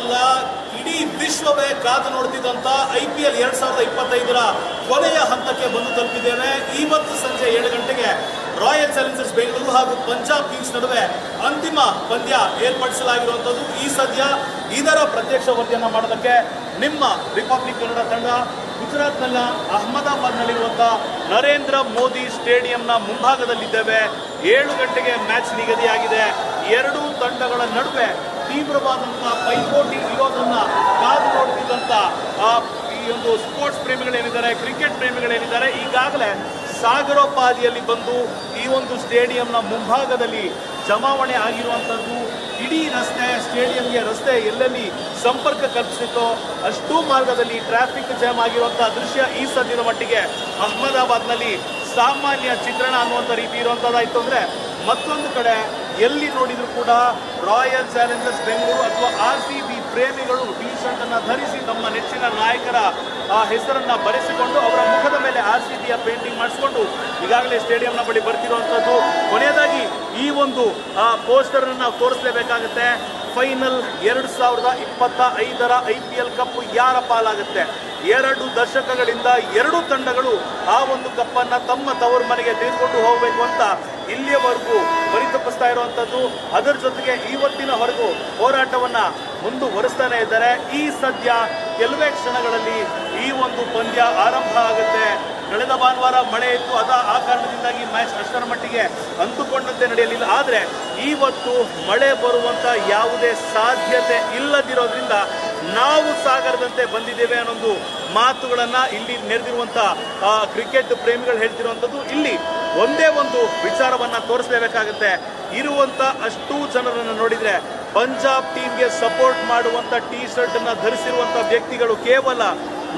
ಭಾರತವಲ್ಲ ಇಡೀ ವಿಶ್ವವೇ ಕಾದು ನೋಡ್ತಿದ್ದಂತ IPL 2025ರ ಕೊನೆಯ ಹಂತಕ್ಕೆ ಬಂದು ತಲುಪಿದ್ದೇವೆ. ಇವತ್ತು ಸಂಜೆ 7 ಗಂಟೆಗೆ ರಾಯಲ್ ಚಾಲೆಂಜರ್ಸ್ ಬೆಂಗಳೂರು ಹಾಗೂ ಪಂಜಾಬ್ ಕಿಂಗ್ಸ್ ನಡುವೆ ಅಂತಿಮ ಪಂದ್ಯ ಏರ್ಪಡಿಸಲಾಗಿರುವಂಥದ್ದು. ಈ ಸದ್ಯ ಇದರ ಪ್ರತ್ಯಕ್ಷ ವರದಿಯನ್ನು ಮಾಡೋದಕ್ಕೆ ನಿಮ್ಮ ರಿಪಬ್ಲಿಕ್ ಕನ್ನಡ ತಂಡ ಗುಜರಾತ್ನ ಅಹಮದಾಬಾದ್ನಲ್ಲಿರುವಂತಹ ನರೇಂದ್ರ ಮೋದಿ ಸ್ಟೇಡಿಯಂನ ಮುಂಭಾಗದಲ್ಲಿದ್ದೇವೆ. 7 ಗಂಟೆಗೆ ಮ್ಯಾಚ್ ನಿಗದಿಯಾಗಿದೆ. ಎರಡೂ ತಂಡಗಳ ನಡುವೆ ತೀವ್ರವಾದಂತಹ ಪೈಪೋಟಿ ಇರೋದನ್ನ ಕಾದು ನೋಡ್ತಿದ್ದಂತ ಈ ಒಂದು ಸ್ಪೋರ್ಟ್ಸ್ ಪ್ರೇಮಿಗಳೇನಿದ್ದಾರೆ, ಕ್ರಿಕೆಟ್ ಪ್ರೇಮಿಗಳೇನಿದ್ದಾರೆ, ಈಗಾಗಲೇ ಸಾಗರೋಪಾದಿಯಲ್ಲಿ ಬಂದು ಈ ಒಂದು ಸ್ಟೇಡಿಯಂನ ಮುಂಭಾಗದಲ್ಲಿ ಜಮಾವಣೆ ಆಗಿರುವಂಥದ್ದು. ಇಡೀ ರಸ್ತೆ ಸ್ಟೇಡಿಯಂಗೆ ರಸ್ತೆ ಎಲ್ಲೆಲ್ಲಿ ಸಂಪರ್ಕ ಕಲ್ಪಿಸಿತ್ತೋ ಅಷ್ಟೂ ಮಾರ್ಗದಲ್ಲಿ ಟ್ರಾಫಿಕ್ ಜಾಮ್ ಆಗಿರುವಂತಹ ದೃಶ್ಯ ಈ ಸದ್ಯದ ಮಟ್ಟಿಗೆ ಅಹಮದಾಬಾದ್ನಲ್ಲಿ ಸಾಮಾನ್ಯ ಚಿತ್ರಣ ಅನ್ನುವಂಥ ರೀತಿ ಇರುವಂಥದ್ದಾಯಿತು. ಅಂದರೆ ಮತ್ತೊಂದು ಕಡೆ ಎಲ್ಲಿ ನೋಡಿದ್ರು ಕೂಡ ರಾಯಲ್ ಚಾಲೆಂಜರ್ಸ್ ಬೆಂಗಳೂರು ಅಥವಾ RCB ಪ್ರೇಮಿಗಳು ಟಿ ಶರ್ಟ್ ಅನ್ನು ಧರಿಸಿ ತಮ್ಮ ನೆಚ್ಚಿನ ನಾಯಕರ ಹೆಸರನ್ನ ಬರೆಸಿಕೊಂಡು ಅವರ ಮುಖದ ಮೇಲೆ RCBಯ ಪೇಂಟಿಂಗ್ ಮಾಡಿಸಿಕೊಂಡು ಈಗಾಗಲೇ ಸ್ಟೇಡಿಯಂನ ಬಳಿ ಬರ್ತಿರುವಂಥದ್ದು. ಕೊನೆಯದಾಗಿ ಈ ಒಂದು ಪೋಸ್ಟರ್ ಅನ್ನು ನಾವು ತೋರಿಸಲೇಬೇಕಾಗುತ್ತೆ. ಫೈನಲ್ 2025ರ IPL ಕಪ್ ಯಾರ ಪಾಲಾಗುತ್ತೆ? 2 ದಶಕಗಳಿಂದ ಎರಡೂ ತಂಡಗಳು ಆ ಒಂದು ಕಪ್ಪನ್ನು ತಮ್ಮ ತವರು ಮನೆಗೆ ತೆಗೆದುಕೊಂಡು ಹೋಗಬೇಕು ಅಂತ ಇಲ್ಲಿಯವರೆಗೂ ಪರಿತಪಿಸ್ತಾ ಇರುವಂಥದ್ದು. ಅದರ ಜೊತೆಗೆ ಇವತ್ತಿನವರೆಗೂ ಹೋರಾಟವನ್ನ ಮುಂದುವರಿಸ್ತಾನೆ ಇದ್ದಾರೆ. ಈ ಸದ್ಯ ಕೆಲವೇ ಕ್ಷಣಗಳಲ್ಲಿ ಈ ಒಂದು ಪಂದ್ಯ ಆರಂಭ ಆಗುತ್ತೆ. ಕಳೆದ ಭಾನುವಾರ ಮಳೆ ಇತ್ತು, ಆ ಕಾರಣದಿಂದಾಗಿ ಮ್ಯಾಚ್ ಅಷ್ಟರ ಮಟ್ಟಿಗೆ ಅಂದುಕೊಂಡಂತೆ ನಡೆಯಲಿಲ್ಲ. ಆದರೆ ಇವತ್ತು ಮಳೆ ಬರುವಂತ ಯಾವುದೇ ಸಾಧ್ಯತೆ ಇಲ್ಲದಿರೋದ್ರಿಂದ ನಾವು ಸಾಗರದಂತೆ ಬಂದಿದ್ದೇವೆ ಅನ್ನೊಂದು ಮಾತುಗಳನ್ನ ಇಲ್ಲಿ ನೆರೆದಿರುವಂತ ಕ್ರಿಕೆಟ್ ಪ್ರೇಮಿಗಳು ಹೇಳ್ತಿರುವಂಥದ್ದು. ಇಲ್ಲಿ ಒಂದೇ ಒಂದು ವಿಚಾರವನ್ನ ತೋರಿಸಲೇಬೇಕಾಗುತ್ತೆ. ಇರುವಂತ ಅಷ್ಟೂ ಜನರನ್ನು ನೋಡಿದ್ರೆ ಪಂಜಾಬ್ ಟೀಮ್ಗೆ ಸಪೋರ್ಟ್ ಮಾಡುವಂತ ಟಿ ಶರ್ಟ್ ಅನ್ನ ಧರಿಸಿರುವಂತ ವ್ಯಕ್ತಿಗಳು ಕೇವಲ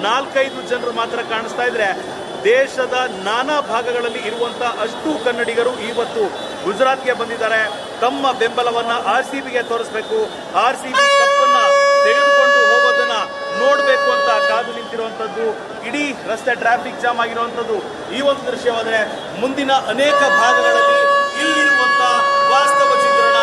4-5 ಜನರು ಮಾತ್ರ ಕಾಣಿಸ್ತಾ ಇದ್ರೆ, ದೇಶದ ನಾನಾ ಭಾಗಗಳಲ್ಲಿ ಇರುವಂತಹ ಅಷ್ಟೂ ಕನ್ನಡಿಗರು ಇವತ್ತು ಗುಜರಾತ್ಗೆ ಬಂದಿದ್ದಾರೆ. ತಮ್ಮ ಬೆಂಬಲವನ್ನ RCBಗೆ ತೋರಿಸಬೇಕು, RCB ಕಪ್ಪನ್ನ ತೆಗೆದುಕೊಂಡು ಹೋಗೋದನ್ನ ನೋಡಬೇಕು ಅಂತ ಕಾದು ನಿಂತಿರುವಂಥದ್ದು. ಇಡೀ ರಸ್ತೆ ಟ್ರಾಫಿಕ್ ಜಾಮ್ ಆಗಿರುವಂಥದ್ದು ಈ ಒಂದು ದೃಶ್ಯವಾದರೆ, ಮುಂದಿನ ಅನೇಕ ಭಾಗಗಳಲ್ಲಿ ಇಲ್ಲಿರುವಂತಹ ವಾಸ್ತವ ಚಿತ್ರಣ,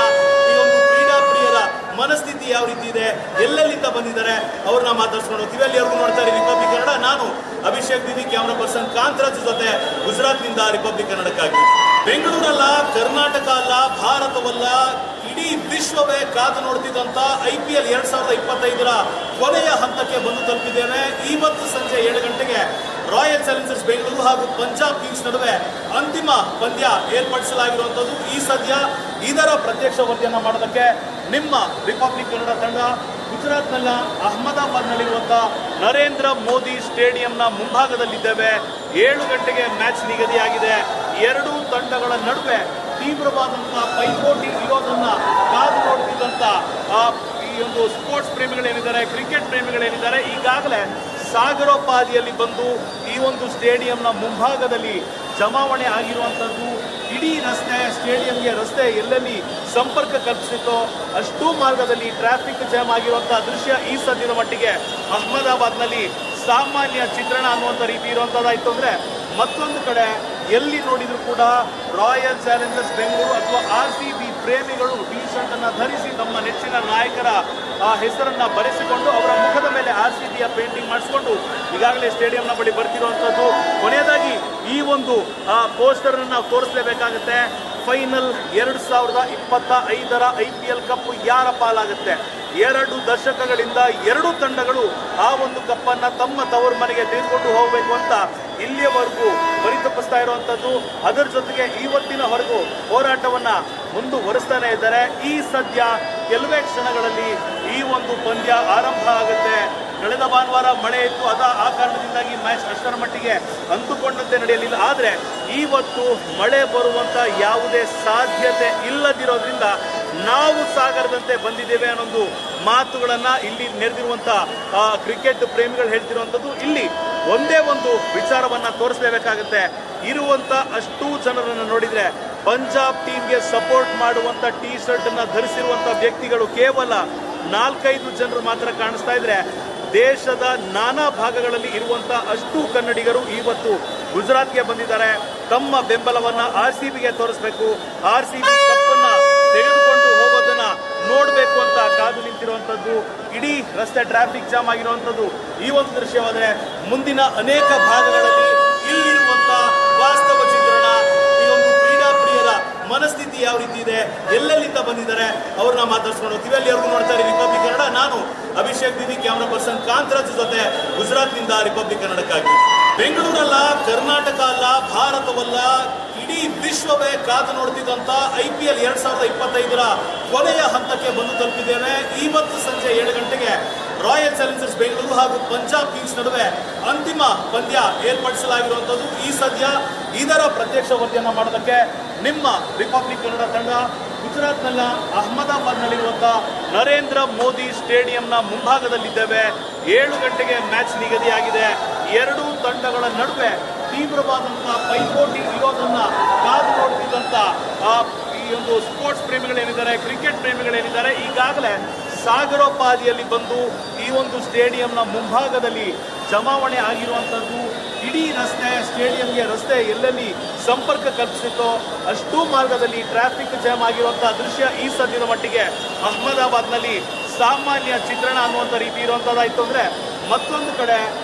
ಈ ಒಂದು ಕ್ರೀಡಾ ಪ್ರಿಯರ ಮನಸ್ಥಿತಿ ಯಾವ ರೀತಿ ಇದೆ, ಎಲ್ಲೆಲ್ಲಿಂದ ಬಂದಿದ್ದಾರೆ ಅವ್ರನ್ನ ಮಾತಾಡ್ಸ್ಕೊಂಡು ಹೋಗ್ತೀವಿ. ಅಲ್ಲಿವರೆಗೂ ನೋಡ್ತಾ ಇರಿ ರಿಪಬ್ಲಿಕ್ ಕನ್ನಡ. ನಾನು Abhishek DD, camera person Kantharaj ಜೊತೆ ಗುಜರಾತ್ನಿಂದ ರಿಪಬ್ಲಿಕ್ ಕನ್ನಡಕ್ಕಾಗಿ. ಬೆಂಗಳೂರಲ್ಲ, ಕರ್ನಾಟಕ ಅಲ್ಲ, ಭಾರತವಲ್ಲ, ಇಡೀ ವಿಶ್ವವೇ ಕಾದು ನೋಡ್ತಿದ್ದಂತ IPL 2025ರ ಕೊನೆಯ ಹಂತಕ್ಕೆ ಬಂದು ತಲುಪಿದ್ದೇವೆ. ಇವತ್ತು ಸಂಜೆ 7 ಗಂಟೆಗೆ ರಾಯಲ್ ಚಾಲೆಂಜರ್ಸ್ ಬೆಂಗಳೂರು ಹಾಗೂ ಪಂಜಾಬ್ ಕಿಂಗ್ಸ್ ನಡುವೆ ಅಂತಿಮ ಪಂದ್ಯ ಏರ್ಪಡಿಸಲಾಗಿರುವಂಥದ್ದು. ಈ ಸದ್ಯ ಇದರ ಪ್ರತ್ಯಕ್ಷ ವರದಿಯನ್ನು ಮಾಡೋದಕ್ಕೆ ನಿಮ್ಮ ರಿಪಬ್ಲಿಕ್ ಕನ್ನಡ ತಂಡ ಗುಜರಾತ್ನ ಅಹಮದಾಬಾದ್ನಲ್ಲಿರುವಂತಹ ನರೇಂದ್ರ ಮೋದಿ ಸ್ಟೇಡಿಯಂನ ಮುಂಭಾಗದಲ್ಲಿದ್ದೇವೆ. 7 ಗಂಟೆಗೆ ಮ್ಯಾಚ್ ನಿಗದಿಯಾಗಿದೆ. ಎರಡೂ ತಂಡಗಳ ನಡುವೆ ತೀವ್ರವಾದಂತಹ ಪೈಪೋಟಿ ಇರೋದನ್ನ ಕಾದು ನೋಡ್ತಿದ್ದಂತ ಈ ಒಂದು ಸ್ಪೋರ್ಟ್ಸ್ ಪ್ರೇಮಿಗಳೇನಿದ್ದಾರೆ, ಕ್ರಿಕೆಟ್ ಪ್ರೇಮಿಗಳೇನಿದ್ದಾರೆ, ಈಗಾಗಲೇ ಸಾಗರೋಪಾದಿಯಲ್ಲಿ ಬಂದು ಈ ಒಂದು ಸ್ಟೇಡಿಯಂನ ಮುಂಭಾಗದಲ್ಲಿ ಜಮಾವಣೆ ಆಗಿರುವಂಥದ್ದು. ಇಡೀ ರಸ್ತೆ ಸ್ಟೇಡಿಯಂಗೆ ರಸ್ತೆ ಎಲ್ಲೆಲ್ಲಿ ಸಂಪರ್ಕ ಕಲ್ಪಿಸಿತ್ತೋ ಅಷ್ಟೂ ಮಾರ್ಗದಲ್ಲಿ ಟ್ರಾಫಿಕ್ ಜಾಮ್ ಆಗಿರುವಂತಹ ದೃಶ್ಯ ಈ ಸದ್ಯದ ಮಟ್ಟಿಗೆ ಅಹಮದಾಬಾದ್ನಲ್ಲಿ ಸಾಮಾನ್ಯ ಚಿತ್ರಣ ಅನ್ನುವಂಥ ರೀತಿ ಇರುವಂಥದ್ದಾಯಿತು. ಅಂದರೆ ಮತ್ತೊಂದು ಕಡೆ ಎಲ್ಲಿ ನೋಡಿದ್ರು ಕೂಡ ರಾಯಲ್ ಚಾಲೆಂಜರ್ಸ್ ಬೆಂಗಳೂರು ಅಥವಾ RCB ಪ್ರೇಮಿಗಳು ಟಿ ಶರ್ಟ್ ಅನ್ನ ಧರಿಸಿ ತಮ್ಮ ನೆಚ್ಚಿನ ನಾಯಕರ ಹೆಸರನ್ನ ಬರೆಸಿಕೊಂಡು ಅವರ ಮುಖದ ಮೇಲೆ RCBಯ ಪೇಂಟಿಂಗ್ ಮಾಡಿಸಿಕೊಂಡು ಈಗಾಗಲೇ ಸ್ಟೇಡಿಯಂನ ಬಳಿ ಬರ್ತಿರುವಂಥದ್ದು. ಕೊನೆಯದಾಗಿ ಈ ಒಂದು ಪೋಸ್ಟರ್ ಅನ್ನು ನಾವು ತೋರಿಸಲೇಬೇಕಾಗುತ್ತೆ. ಫೈನಲ್ 2025ರ IPL ಕಪ್ ಯಾರ ಪಾಲಾಗುತ್ತೆ? 2 ದಶಕಗಳಿಂದ ಎರಡೂ ತಂಡಗಳು ಆ ಒಂದು ಕಪ್ಪನ್ನ ತಮ್ಮ ತವರು ಮನೆಗೆ ತೆಗೆದುಕೊಂಡು ಹೋಗಬೇಕು ಅಂತ ಇಲ್ಲಿಯವರೆಗೂ ಪರಿತಪಿಸ್ತಾ ಇರುವಂಥದ್ದು. ಅದರ ಜೊತೆಗೆ ಇವತ್ತಿನವರೆಗೂ ಹೋರಾಟವನ್ನ ಮುಂದುವರಿಸ್ತಾನೆ ಇದ್ದಾರೆ. ಈ ಸದ್ಯ ಕೆಲವೇ ಕ್ಷಣಗಳಲ್ಲಿ ಈ ಒಂದು ಪಂದ್ಯ ಆರಂಭ ಆಗುತ್ತೆ. ಕಳೆದ ಭಾನುವಾರ ಮಳೆ ಇತ್ತು, ಆ ಕಾರಣದಿಂದಾಗಿ ಮ್ಯಾಚ್ ಅಷ್ಟರ ಮಟ್ಟಿಗೆ ಅಂದುಕೊಂಡಂತೆ ನಡೆಯಲಿಲ್ಲ. ಆದರೆ ಇವತ್ತು ಮಳೆ ಬರುವಂತ ಯಾವುದೇ ಸಾಧ್ಯತೆ ಇಲ್ಲದಿರೋದ್ರಿಂದ ನಾವು ಸಾಗರದಂತೆ ಬಂದಿದ್ದೇವೆ ಅನ್ನೊಂದು ಮಾತುಗಳನ್ನ ಇಲ್ಲಿ ನೆರೆದಿರುವಂತ ಕ್ರಿಕೆಟ್ ಪ್ರೇಮಿಗಳು ಹೇಳ್ತಿರುವಂಥದ್ದು. ಇಲ್ಲಿ ಒಂದೇ ಒಂದು ವಿಚಾರವನ್ನ ತೋರಿಸಲೇಬೇಕಾಗುತ್ತೆ. ಇರುವಂತ ಅಷ್ಟೂ ಜನರನ್ನು ನೋಡಿದ್ರೆ ಪಂಜಾಬ್ ಟೀಮ್ಗೆ ಸಪೋರ್ಟ್ ಮಾಡುವಂತ ಟಿ ಶರ್ಟ್ ಅನ್ನ ಧರಿಸಿರುವಂತ ವ್ಯಕ್ತಿಗಳು ಕೇವಲ 4-5 ಜನರು ಮಾತ್ರ ಕಾಣಿಸ್ತಾ ಇದ್ರೆ, ದೇಶದ ನಾನಾ ಭಾಗಗಳಲ್ಲಿ ಇರುವಂತಹ ಅಷ್ಟೂ ಕನ್ನಡಿಗರು ಇವತ್ತು ಗುಜರಾತ್ಗೆ ಬಂದಿದ್ದಾರೆ. ತಮ್ಮ ಬೆಂಬಲವನ್ನ RCBಗೆ ತೋರಿಸಬೇಕು, RCB ಕಪ್ಪನ್ನ ತೆಗೆದುಕೊಂಡು ಹೋಗೋದನ್ನ ನೋಡಬೇಕು ಅಂತ ಕಾದು ನಿಂತಿದ್ದಾರೆ. ಬರ್ತಿರುವಂಥದ್ದು, ಇಡೀ ರಸ್ತೆ ಟ್ರಾಫಿಕ್ ಜಾಮ್ ಆಗಿರುವಂಥದ್ದು ಈ ಒಂದು ದೃಶ್ಯವಾದರೆ ಮುಂದಿನ ಅನೇಕ ಭಾಗಗಳಲ್ಲಿ ಇಲ್ಲಿರುವಂಥ ವಾಸ್ತವ ಚಿತ್ರಣ, ಈ ಒಂದು ಕ್ರೀಡಾ ಪ್ರಿಯರ ಮನಸ್ಥಿತಿ ಯಾವ ರೀತಿ ಇದೆ, ಎಲ್ಲೆಲ್ಲಿಂದ ಬಂದಿದ್ದಾರೆ ಅವ್ರನ್ನ ಮಾತಾಡ್ಸ್ಕೊಂಡು ಹೋಗ್ತೀವಿ. ಅಲ್ಲಿವರೆಗೂ ನೋಡ್ತಾ ಇರಿ ರಿಪಬ್ಲಿಕ್ ಕನ್ನಡ. ನಾನು ಅಭಿಷೇಕ್ ದಿವಿ, ಕ್ಯಾಮ್ರಾ ಪರ್ಸನ್ ಕಾಂತರಾಜ್ ಜೊತೆ ಗುಜರಾತ್ನಿಂದ ರಿಪಬ್ಲಿಕ್ ಕನ್ನಡಕ್ಕಾಗಿ. ಬೆಂಗಳೂರಲ್ಲ, ಕರ್ನಾಟಕ ಅಲ್ಲ, ಭಾರತವಲ್ಲ, ಇಡೀ ವಿಶ್ವವೇ ಕಾದು ನೋಡ್ತಿದ್ದಂತ IPL 2025ರ ಕೊನೆಯ ಹಂತಕ್ಕೆ ಬಂದು ತಲುಪಿದ್ದೇವೆ. ಇವತ್ತು ಸಂಜೆ 7 ಗಂಟೆಗೆ ರಾಯಲ್ ಚಾಲೆಂಜರ್ಸ್ ಬೆಂಗಳೂರು ಹಾಗೂ ಪಂಜಾಬ್ ಕಿಂಗ್ಸ್ ನಡುವೆ ಅಂತಿಮ ಪಂದ್ಯ ಏರ್ಪಡಿಸಲಾಗಿರುವಂಥದ್ದು. ಈ ಸದ್ಯ ಇದರ ಪ್ರತ್ಯಕ್ಷ ವರದಿಯನ್ನು ಮಾಡೋದಕ್ಕೆ ನಿಮ್ಮ ರಿಪಬ್ಲಿಕ್ ಕನ್ನಡ ತಂಡ ಗುಜರಾತ್ನ ಅಹಮದಾಬಾದ್ನಲ್ಲಿರುವಂತಹ ನರೇಂದ್ರ ಮೋದಿ ಸ್ಟೇಡಿಯಂನ ಮುಂಭಾಗದಲ್ಲಿದ್ದೇವೆ. 7 ಗಂಟೆಗೆ ಮ್ಯಾಚ್ ನಿಗದಿಯಾಗಿದೆ. ಎರಡೂ ತಂಡಗಳ ನಡುವೆ ತೀವ್ರವಾದಂತಹ ಪೈಪೋಟಿ ಇರೋದನ್ನ ಕಾದು ನೋಡ್ತಿದ್ದಂತ ಈ ಒಂದು ಸ್ಪೋರ್ಟ್ಸ್ ಪ್ರೇಮಿಗಳೇನಿದ್ದಾರೆ, ಕ್ರಿಕೆಟ್ ಪ್ರೇಮಿಗಳೇನಿದ್ದಾರೆ, ಈಗಾಗಲೇ ಸಾಗರೋಪಾದಿಯಲ್ಲಿ ಬಂದು ಈ ಒಂದು ಸ್ಟೇಡಿಯಂನ ಮುಂಭಾಗದಲ್ಲಿ ಜಮಾವಣೆ ಆಗಿರುವಂಥದ್ದು. ಇಡೀ ಸ್ಟೇಡಿಯಂಗೆ ರಸ್ತೆ ಎಲ್ಲೆಲ್ಲಿ ಸಂಪರ್ಕ ಕಲ್ಪಿಸಿತೋ ಅಷ್ಟೂ ಮಾರ್ಗದಲ್ಲಿ ಟ್ರಾಫಿಕ್ ಜಾಮ್ ಆಗಿರುವಂತಹ ದೃಶ್ಯ ಈ ಸದ್ಯದ ಮಟ್ಟಿಗೆ ಅಹಮದಾಬಾದ್ನಲ್ಲಿ ಸಾಮಾನ್ಯ ಚಿತ್ರಣ ಅನ್ನುವಂಥ ರೀತಿ ಇರುವಂಥದ್ದಾಯಿತು. ಅಂದರೆ ಮತ್ತೊಂದು ಕಡೆ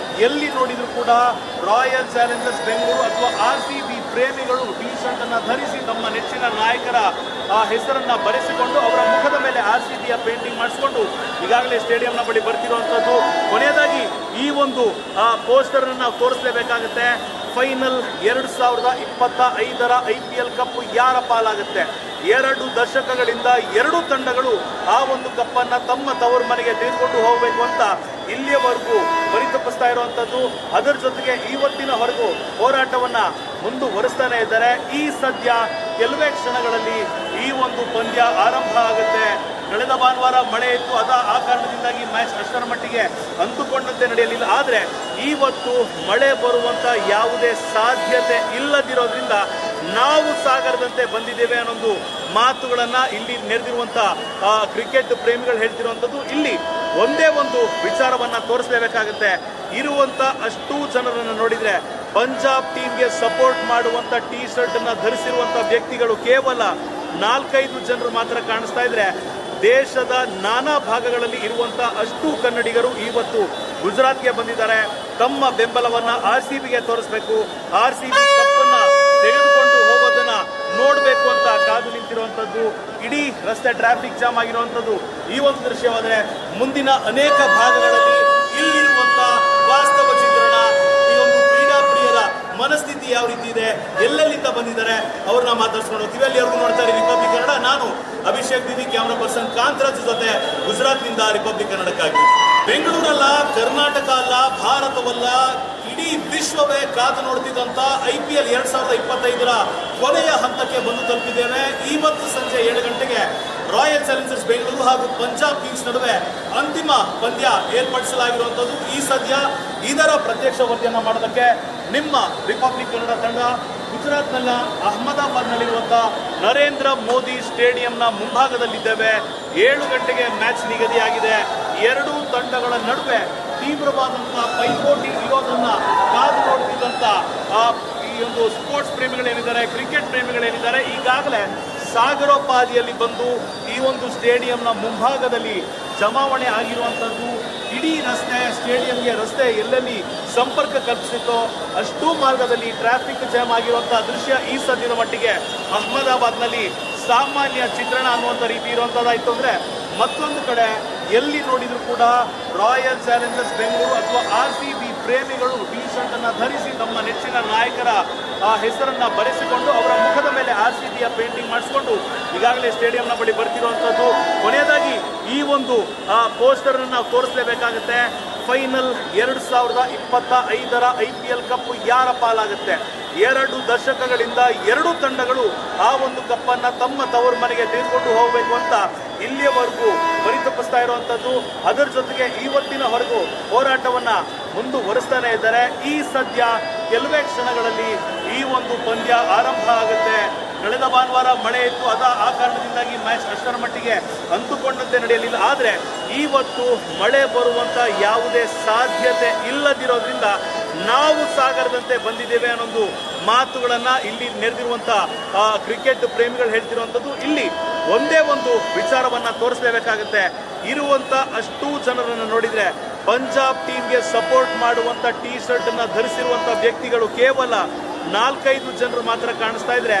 ಎಲ್ಲಿ ನೋಡಿದ್ರು ಕೂಡ ರಾಯಲ್ ಚಾಲೆಂಜರ್ಸ್ ಬೆಂಗಳೂರು ಅಥವಾ RCB ಪ್ರೇಮಿಗಳು ಟಿ ಶರ್ಟ್ ಅನ್ನ ಧರಿಸಿ ತಮ್ಮ ನೆಚ್ಚಿನ ನಾಯಕರ ಹೆಸರನ್ನ ಬರೆಸಿಕೊಂಡು ಅವರ ಮುಖದ ಮೇಲೆ RCBಯ ಪೇಂಟಿಂಗ್ ಮಾಡಿಸಿಕೊಂಡು ಈಗಾಗಲೇ ಸ್ಟೇಡಿಯಂನ ಬಳಿ ಬರ್ತಿರುವಂಥದ್ದು. ಕೊನೆಯದಾಗಿ ಈ ಒಂದು ಪೋಸ್ಟರ್ ನಾವು ತೋರಿಸಲೇಬೇಕಾಗುತ್ತೆ. ಫೈನಲ್ 2025ರ IPL ಕಪ್ ಯಾರ ಪಾಲಾಗುತ್ತೆ? 2 ದಶಕಗಳಿಂದ ಎರಡೂ ತಂಡಗಳು ಆ ಒಂದು ಕಪ್ಪನ್ನ ತಮ್ಮ ತವರು ಮನೆಗೆ ತೆಗೆದುಕೊಂಡು ಹೋಗಬೇಕು ಅಂತ ಇಲ್ಲಿಯವರೆಗೂ ಪರಿತಪಿಸ್ತಾ ಇರುವಂತದ್ದು. ಅದರ ಜೊತೆಗೆ ಇವತ್ತಿನವರೆಗೂ ಹೋರಾಟವನ್ನ ಮುಂದುವರಿಸ್ತಾನೆ ಇದ್ದಾರೆ. ಈ ಸದ್ಯ ಕೆಲವೇ ಕ್ಷಣಗಳಲ್ಲಿ ಈ ಒಂದು ಪಂದ್ಯ ಆರಂಭ ಆಗುತ್ತೆ. ಕಳೆದ ಭಾನುವಾರ ಮಳೆ ಇತ್ತು, ಆ ಕಾರಣದಿಂದಾಗಿ ಮ್ಯಾಚ್ ಅಷ್ಟರ ಮಟ್ಟಿಗೆ ಅಂದುಕೊಂಡಂತೆ ನಡೆಯಲಿಲ್ಲ. ಆದರೆ ಇವತ್ತು ಮಳೆ ಬರುವಂತ ಯಾವುದೇ ಸಾಧ್ಯತೆ ಇಲ್ಲದಿರೋದ್ರಿಂದ ನಾವು ಸಾಗರದಂತೆ ಬಂದಿದ್ದೇವೆ ಅನ್ನೊಂದು ಮಾತುಗಳನ್ನ ಇಲ್ಲಿ ನೆರೆದಿರುವಂತ ಕ್ರಿಕೆಟ್ ಪ್ರೇಮಿಗಳು ಹೇಳ್ತಿರುವಂತದ್ದು. ಇಲ್ಲಿ ಒಂದೇ ಒಂದು ವಿಚಾರವನ್ನ ತೋರಿಸಲೇಬೇಕಾಗುತ್ತೆ. ಇರುವಂತ ಅಷ್ಟೂ ಜನರನ್ನು ನೋಡಿದ್ರೆ ಪಂಜಾಬ್ ಟೀಮ್ಗೆ ಸಪೋರ್ಟ್ ಮಾಡುವಂತ ಟಿ ಶರ್ಟ್ ಅನ್ನ ಧರಿಸಿರುವಂತ ವ್ಯಕ್ತಿಗಳು ಕೇವಲ 4-5 ಜನರು ಮಾತ್ರ ಕಾಣಿಸ್ತಾ ಇದ್ರೆ, ದೇಶದ ನಾನಾ ಭಾಗಗಳಲ್ಲಿ ಇರುವಂತ ಅಷ್ಟೂ ಕನ್ನಡಿಗರು ಇವತ್ತು ಗುಜರಾತ್ಗೆ ಬಂದಿದ್ದಾರೆ. ತಮ್ಮ ಬೆಂಬಲವನ್ನ RCBಗೆ ತೋರಿಸಬೇಕು, RCB ಕಪ್ಪನ್ನ ತೆಗೆದುಕೊಂಡು ಹೋಗೋದನ್ನ ನೋಡಬೇಕು ಅಂತ ಕಾದು ನಿಂತಿರುವಂತದ್ದು. ಇಡೀ ರಸ್ತೆ ಟ್ರಾಫಿಕ್ ಜಾಮ್ ಆಗಿರುವಂತದ್ದು ಈ ಒಂದು ದೃಶ್ಯವಾದರೆ ಮುಂದಿನ ಅನೇಕ ಭಾಗಗಳಲ್ಲಿ ಇಲ್ಲಿರುವಂತ ವಾಸ್ತವ ಚಿತ್ರಣ, ಈ ಒಂದು ಕ್ರೀಡಾ ಪ್ರಿಯರ ಮನಸ್ಥಿತಿ ಯಾವ ರೀತಿ ಇದೆ, ಎಲ್ಲೆಲ್ಲಿಂದ ಬಂದಿದ್ದಾರೆ ಅವ್ರನ್ನ ಮಾತಾಡ್ಸ್ಕೊಂಡು ಹೋಗ್ತೀವಿ. ಅಲ್ಲಿವರೆಗೂ ನೋಡ್ತಾ ಇರಿ ರಿಪಬ್ಲಿಕ್ ಕನ್ನಡ. ನಾನು ಅಭಿಷೇಕ್ ದಿವಿ, ಕ್ಯಾಮ್ರಾ ಪರ್ಸನ್ ಕಾಂತರಾಜ್ ಜೊತೆ ಗುಜರಾತ್ನಿಂದ ರಿಪಬ್ಲಿಕ್ ಕನ್ನಡಕ್ಕಾಗಿ. ಬೆಂಗಳೂರಲ್ಲ, ಕರ್ನಾಟಕ ಅಲ್ಲ, ಭಾರತವಲ್ಲ, ಇಡೀ ವಿಶ್ವವೇ ಕಾದು ನೋಡ್ತಿದ್ದಂತ IPL 2025ರ ಕೊನೆಯ ಹಂತಕ್ಕೆ ಬಂದು ತಲುಪಿದ್ದೇವೆ. ಇವತ್ತು ಸಂಜೆ 7 ಗಂಟೆಗೆ ರಾಯಲ್ ಚಾಲೆಂಜರ್ಸ್ ಬೆಂಗಳೂರು ಹಾಗೂ ಪಂಜಾಬ್ ಕಿಂಗ್ಸ್ ನಡುವೆ ಅಂತಿಮ ಪಂದ್ಯ ಏರ್ಪಡಿಸಲಾಗಿರುವಂಥದ್ದು. ಈ ಸದ್ಯ ಇದರ ಪ್ರತ್ಯಕ್ಷ ವರದಿಯನ್ನು ಮಾಡೋದಕ್ಕೆ ನಿಮ್ಮ ರಿಪಬ್ಲಿಕ್ ಕನ್ನಡ ತಂಡ ಗುಜರಾತ್ನ ಅಹಮದಾಬಾದ್ನಲ್ಲಿರುವಂತಹ ನರೇಂದ್ರ ಮೋದಿ ಸ್ಟೇಡಿಯಂನ ಮುಂಭಾಗದಲ್ಲಿದ್ದೇವೆ. 7 ಗಂಟೆಗೆ ಮ್ಯಾಚ್ ನಿಗದಿಯಾಗಿದೆ. ಎರಡೂ ತಂಡಗಳ ನಡುವೆ ತೀವ್ರವಾದಂತಹ ಪೈಪೋಟಿ ಇರೋದನ್ನ ಕಾದು ನೋಡ್ತಿದ್ದಂತ ಈ ಒಂದು ಸ್ಪೋರ್ಟ್ಸ್ ಪ್ರೇಮಿಗಳೇನಿದ್ದಾರೆ, ಕ್ರಿಕೆಟ್ ಪ್ರೇಮಿಗಳೇನಿದ್ದಾರೆ, ಈಗಾಗಲೇ ಸಾಗರೋಪಾದಿಯಲ್ಲಿ ಬಂದು ಈ ಒಂದು ಸ್ಟೇಡಿಯಂನ ಮುಂಭಾಗದಲ್ಲಿ ಜಮಾವಣೆ ಆಗಿರುವಂಥದ್ದು. ಇಡೀ ಸ್ಟೇಡಿಯಂಗೆ ರಸ್ತೆ ಎಲ್ಲೆಲ್ಲಿ ಸಂಪರ್ಕ ಕಲ್ಪಿಸಿತೋ ಅಷ್ಟೂ ಮಾರ್ಗದಲ್ಲಿ ಟ್ರಾಫಿಕ್ ಜಾಮ್ ಆಗಿರುವಂತಹ ದೃಶ್ಯ ಈ ಸದ್ಯದ ಮಟ್ಟಿಗೆ ಅಹಮದಾಬಾದ್ನಲ್ಲಿ ಸಾಮಾನ್ಯ ಚಿತ್ರಣ ಅನ್ನುವಂಥ ರೀತಿ ಇರುವಂಥದ್ದಾಯಿತು. ಅಂದರೆ ಮತ್ತೊಂದು ಕಡೆ ಎಲ್ಲಿ ನೋಡಿದ್ರು ಕೂಡ ರಾಯಲ್ ಚಾಲೆಂಜರ್ಸ್ ಬೆಂಗಳೂರು ಅಥವಾ RCB ಪ್ರೇಮಿಗಳು ಟಿ ಶರ್ಟ್ ಅನ್ನ ಧರಿಸಿ ತಮ್ಮ ನೆಚ್ಚಿನ ನಾಯಕರ ಹೆಸರನ್ನ ಬರೆಸಿಕೊಂಡು ಅವರ ಮುಖದ ಮೇಲೆ RCBಯ ಪೇಂಟಿಂಗ್ ಮಾಡಿಸಿಕೊಂಡು ಈಗಾಗಲೇ ಸ್ಟೇಡಿಯಂನ ಬಳಿ ಬರ್ತಿರುವಂಥದ್ದು. ಕೊನೆಯದಾಗಿ ಈ ಒಂದು ಪೋಸ್ಟರ್ ನಾವು ತೋರಿಸಲೇಬೇಕಾಗುತ್ತೆ. ಫೈನಲ್ 2025ರ IPL ಕಪ್ ಯಾರ ಪಾಲಾಗುತ್ತೆ? 2 ದಶಕಗಳಿಂದ ಎರಡೂ ತಂಡಗಳು ಆ ಒಂದು ಕಪ್ಪನ್ನ ತಮ್ಮ ತವರು ಮನೆಗೆ ತೆಗೆದುಕೊಂಡು ಹೋಗಬೇಕು ಅಂತ ಇಲ್ಲಿಯವರೆಗೂ ಪರಿತಪಿಸ್ತಾ ಇರುವಂತದ್ದು. ಅದರ ಜೊತೆಗೆ ಇವತ್ತಿನವರೆಗೂ ಹೋರಾಟವನ್ನ ಮುಂದುವರಿಸ್ತಾನೆ ಇದ್ದಾರೆ. ಈ ಸದ್ಯ ಕೆಲವೇ ಕ್ಷಣಗಳಲ್ಲಿ ಈ ಒಂದು ಪಂದ್ಯ ಆರಂಭ ಆಗುತ್ತೆ. ಕಳೆದ ಭಾನುವಾರ ಮಳೆ ಇತ್ತು, ಆ ಕಾರಣದಿಂದಾಗಿ ಮ್ಯಾಚ್ ಅಷ್ಟರ ಮಟ್ಟಿಗೆ ಅಂದುಕೊಂಡಂತೆ ನಡೆಯಲಿಲ್ಲ. ಆದರೆ ಇವತ್ತು ಮಳೆ ಬರುವಂತ ಯಾವುದೇ ಸಾಧ್ಯತೆ ಇಲ್ಲದಿರೋದ್ರಿಂದ ನಾವು ಸಾಗರದಂತೆ ಬಂದಿದ್ದೇವೆ ಅನ್ನೊಂದು ಮಾತುಗಳನ್ನ ಇಲ್ಲಿ ನೆರೆದಿರುವಂತ ಕ್ರಿಕೆಟ್ ಪ್ರೇಮಿಗಳು ಹೇಳ್ತಿರುವಂತದ್ದು. ಇಲ್ಲಿ ಒಂದೇ ಒಂದು ವಿಚಾರವನ್ನ ತೋರಿಸಲೇಬೇಕಾಗುತ್ತೆ. ಇರುವಂತ ಅಷ್ಟೂ ಜನರನ್ನು ನೋಡಿದ್ರೆ ಪಂಜಾಬ್ ಟೀಮ್ಗೆ ಸಪೋರ್ಟ್ ಮಾಡುವಂತ ಟೀ ಶರ್ಟ್ ಅನ್ನ ಧರಿಸಿರುವಂತ ವ್ಯಕ್ತಿಗಳು ಕೇವಲ 4-5 ಜನರು ಮಾತ್ರ ಕಾಣಿಸ್ತಾ ಇದ್ರೆ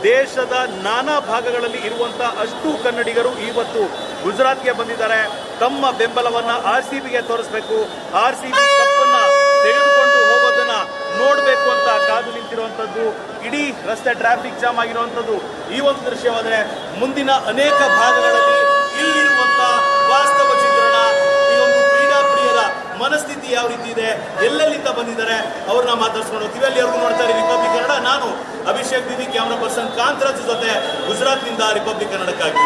ದೇಶದ ನಾನಾ ಭಾಗಗಳಲ್ಲಿ ಇರುವಂತ ಅಷ್ಟೂ ಕನ್ನಡಿಗರು ಇವತ್ತು ಗುಜರಾತ್ಗೆ ಬಂದಿದ್ದಾರೆ. ತಮ್ಮ ಬೆಂಬಲವನ್ನ RCBಗೆ ತೋರಿಸಬೇಕು, RCB ಕಪ್ಪನ್ನ ತೆಗೆದುಕೊಂಡು ಹೋಗೋದನ್ನ ನೋಡಬೇಕು ಅಂತ ಕಾದು ನಿಂತಿರುವಂತದ್ದು. ಇಡೀ ರಸ್ತೆ ಟ್ರಾಫಿಕ್ ಜಾಮ್ ಆಗಿರುವಂತದ್ದು ಈ ಒಂದು ದೃಶ್ಯವಾದ್ರೆ ಮುಂದಿನ ಅನೇಕ ಭಾಗಗಳಲ್ಲಿ ಇಲ್ಲಿರುವಂತ ವಾಸ್ತವ ಚಿತ್ರಣ, ಈ ಒಂದು ಕ್ರೀಡಾ ಪ್ರಿಯರ ಮನಸ್ಥಿತಿ ಯಾವ ರೀತಿ ಇದೆ, ಎಲ್ಲೆಲ್ಲಿಂದ ಬಂದಿದ್ದಾರೆ ಅವ್ರನ್ನ ಮಾತಾಡ್ಸ್ಕೊಂಡು ಹೋಗ್ತೀವಿ. ಅಲ್ಲಿವರೆಗೂ ನೋಡ್ತಾ ಇರಿ ರಿಪಬ್ಲಿಕ್ ಕನ್ನಡ. ನಾನು ಅಭಿಷೇಕ್ ದಿವಿ, ಕ್ಯಾಮ್ರಾ ಪರ್ಸನ್ ಕಾಂತರಾಜ್ ಜೊತೆ ಗುಜರಾತ್ನಿಂದ ರಿಪಬ್ಲಿಕ್ ಕನ್ನಡಕ್ಕಾಗಿ.